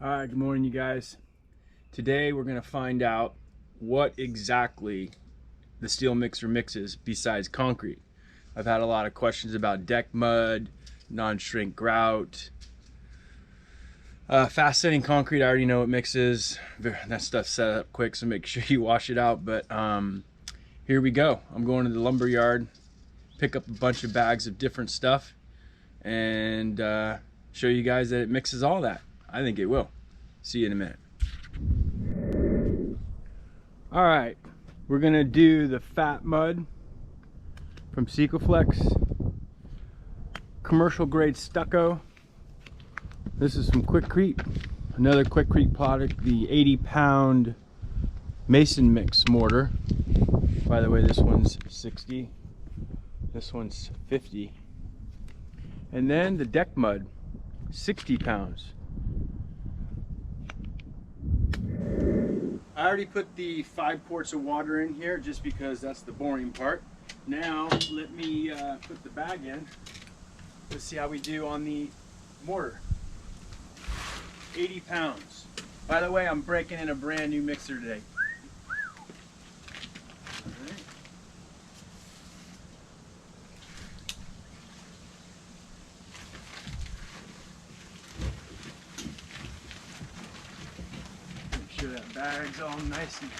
All right, good morning, you guys. Today we're going to find out what exactly the Steele Mixer mixes besides concrete. I've had a lot of questions about deck mud, non-shrink grout, fast setting concrete. I already know what mixes. That stuff's set up quick, so make sure you wash it out. But here we go. I'm going to the lumber yard, pick up a bunch of bags of different stuff, and show you guys that it mixes all that. I think it will. See you in a minute. All right, we're gonna do the fat mud from Flex, commercial grade stucco. This is from Quikrete, another Quikrete product, the 80-pound mason mix mortar. By the way, this one's 60, this one's 50. And then the deck mud, 60 pounds. I already put the 5 quarts of water in here just because that's the boring part. Now let me put the bag in. Let's see how we do on the mortar. 80 pounds. By the way, I'm breaking in a brand new mixer today. Make sure that bag's all nice and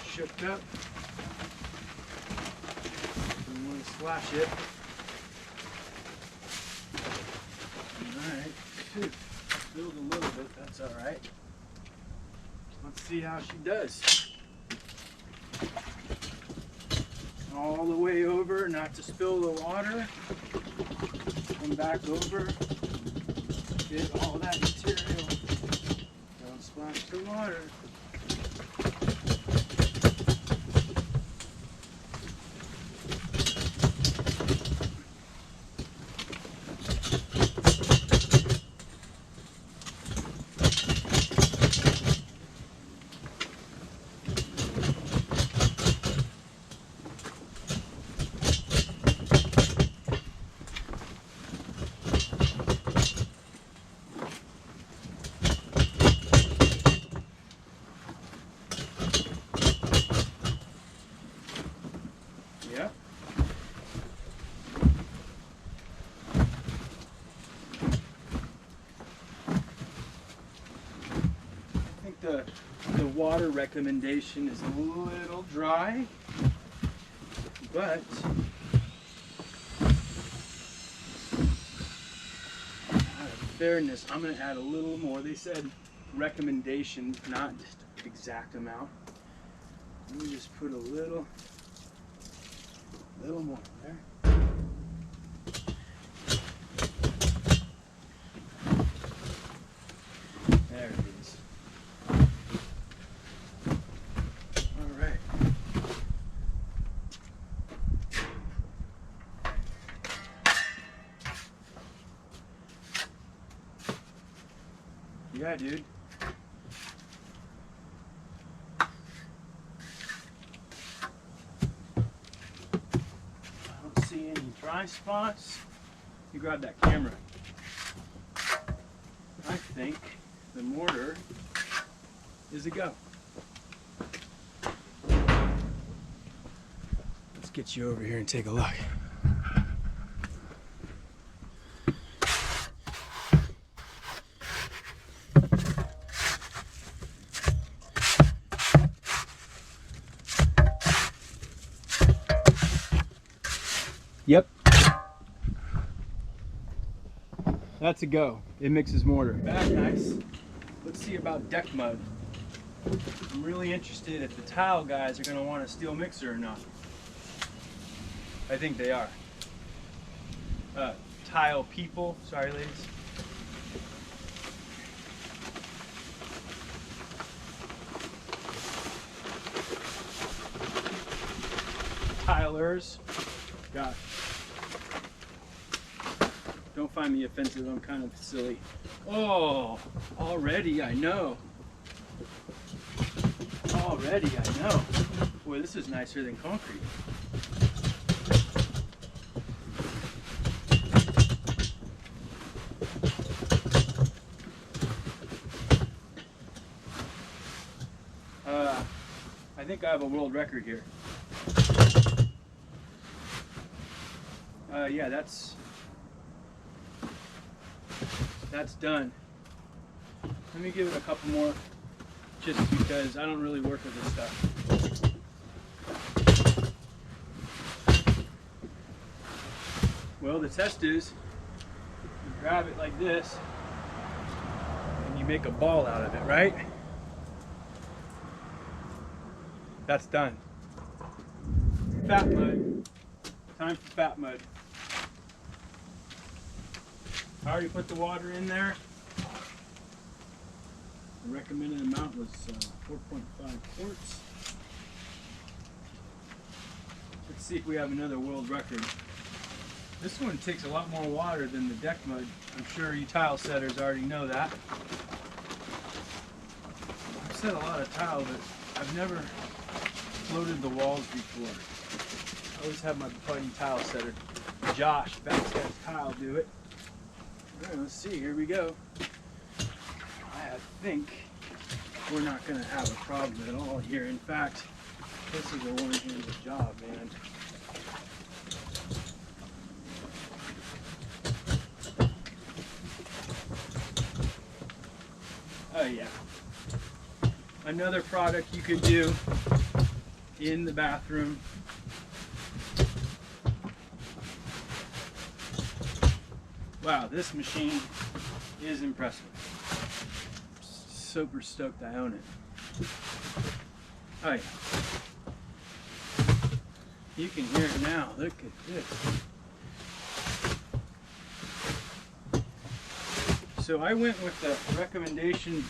shook up. Don't want to splash it. Alright, spilled a little bit, that's alright. Let's see how she does. All the way over, not to spill the water. Come back over, get all that material. Don't splash the water. Yeah. I think the water recommendation is a little dry, but out of fairness, I'm going to add a little more. They said recommendation, not just exact amount. Let me just put a little more there. There it is. All right. Yeah, dude. See any dry spots. You grab that camera. I think the mortar is a go. Let's get you over here and take a look. Yep. That's a go. It mixes mortar. Bag nice. Let's see about deck mud. I'm really interested if the tile guys are going to want a Steele Mixer or not. I think they are. Tile people. Sorry, ladies. Tilers. Gosh. Don't find me offensive, I'm kind of silly. Oh, already I know. Already I know. Boy, this is nicer than concrete. think I have a world record here. Yeah, that's done. Let me give it a couple more, just because I don't really work with this stuff. Well, the test is, you grab it like this, and you make a ball out of it, right? That's done. Fat mud. Time for fat mud. I already put the water in there. The recommended amount was 4.5 quarts. Let's see if we have another world record. This one takes a lot more water than the deck mud. I'm sure you tile setters already know that. I've set a lot of tile, but I've never floated the walls before. I always have my buddy tile setter, Josh, Backstage Tile, do it. All right, let's see, here we go. I think we're not gonna have a problem at all here. In fact, this is a one-handed job, man. Oh yeah. Another product you could do in the bathroom. Wow, this machine is impressive. Super stoked I own it. Oh yeah. You can hear it now. Look at this. So I went with the recommendation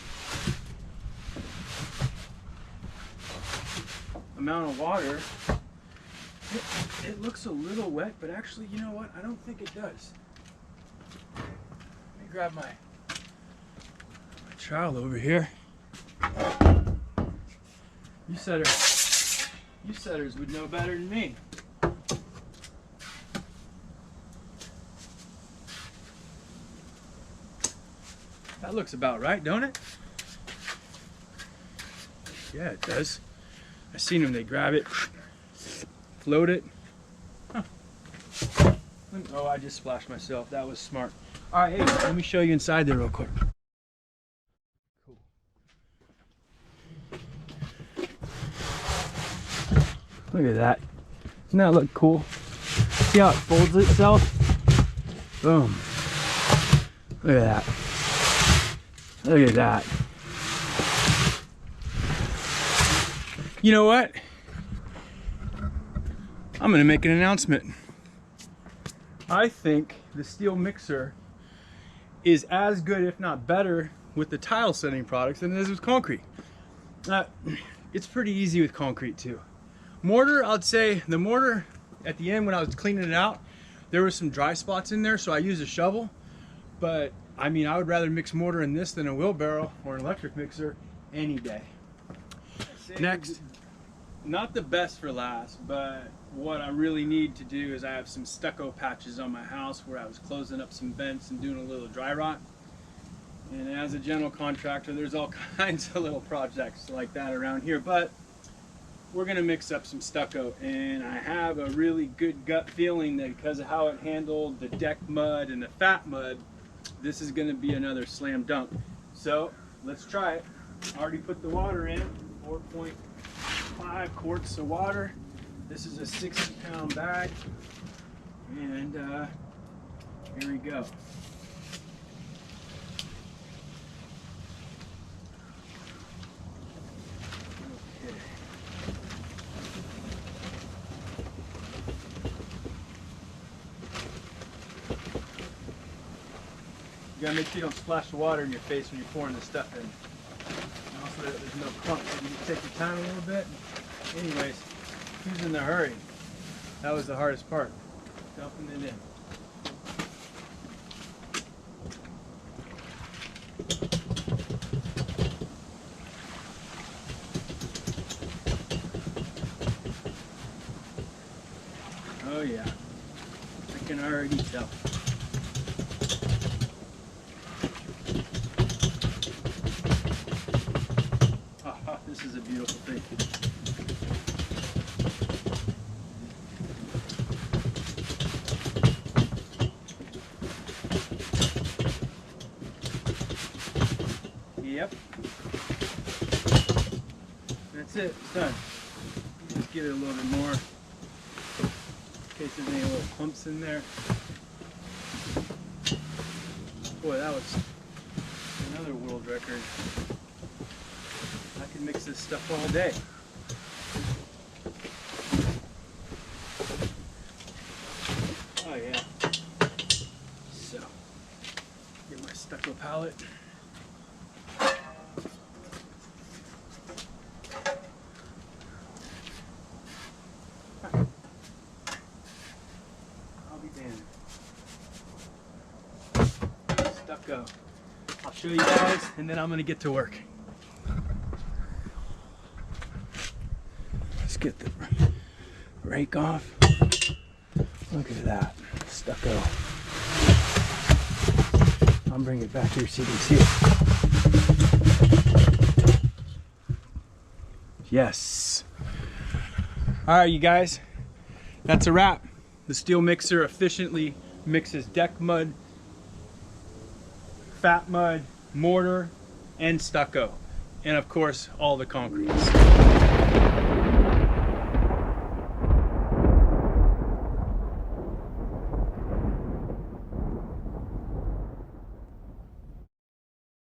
amount of water. It looks a little wet, but actually, you know what? I don't think it does. Let me grab my trowel over here. You setters would know better than me. That looks about right, don't it? Yeah, it does. I seen them, they grab it, float it. Huh. Oh, I just splashed myself. That was smart. All right, hey, let me show you inside there real quick. Cool. Look at that. Doesn't that look cool? See how it folds itself? Boom. Look at that. Look at that. You know what? I'm gonna make an announcement. I think the Steele Mixer is as good, if not better, with the tile setting products than it is with concrete. It's pretty easy with concrete too. Mortar, I'd say the mortar at the end when I was cleaning it out, there were some dry spots in there, so I used a shovel. But I mean, I would rather mix mortar in this than a wheelbarrow or an electric mixer any day. Next, not the best for last, but what I really need to do is I have some stucco patches on my house where I was closing up some vents and doing a little dry rot. And as a general contractor, there's all kinds of little projects like that around here, but we're gonna mix up some stucco, and I have a really good gut feeling that because of how it handled the deck mud and the fat mud, this is gonna be another slam dunk. So let's try it. I already put the water in, 4.5 quarts of water. This is a 60-pound bag, and here we go. Okay. You gotta make sure you don't splash the water in your face when you're pouring this stuff in. And also that there's no clumps, so you can take your time a little bit. Anyways, who's in the hurry? That was the hardest part, dumping it in. Oh yeah, I can already tell. This is a beautiful thing. Yep. That's it. It's done. Just give it a little bit more in case there's any little clumps in there. Boy, that was another world record. I could mix this stuff all day. Oh yeah. So, get my stucco palette. I'll be damned. Stucco. I'll show you guys, and then I'm gonna get to work. Let's get the rake off. Look at that stucco. I'll bring it back here so you can see it. Yes. All right, you guys, that's a wrap. The Steele Mixer efficiently mixes deck mud, fat mud, mortar, and stucco, and of course all the concretes.